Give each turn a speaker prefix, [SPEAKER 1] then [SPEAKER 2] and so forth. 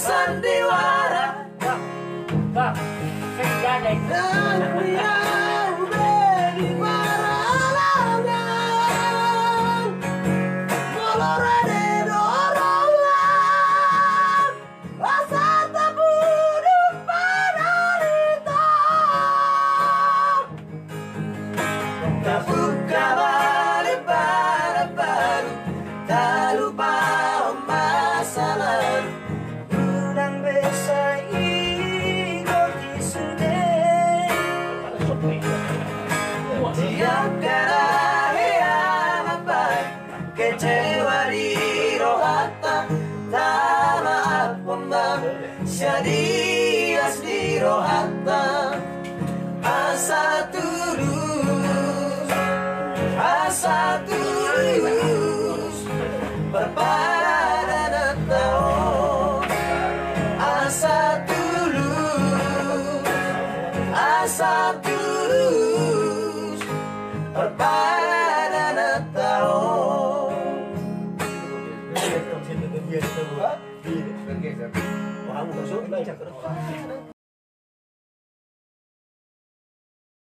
[SPEAKER 1] Sandiwara
[SPEAKER 2] Bang, saya ada itu.
[SPEAKER 1] Kecewa di rohata, tak maaf pembang, syadias di rohata, asa tulus, berpada tahu, asa tulus, berpada tahu.
[SPEAKER 3] Dia itu. Dia. Kamu masuk, baca ke depan.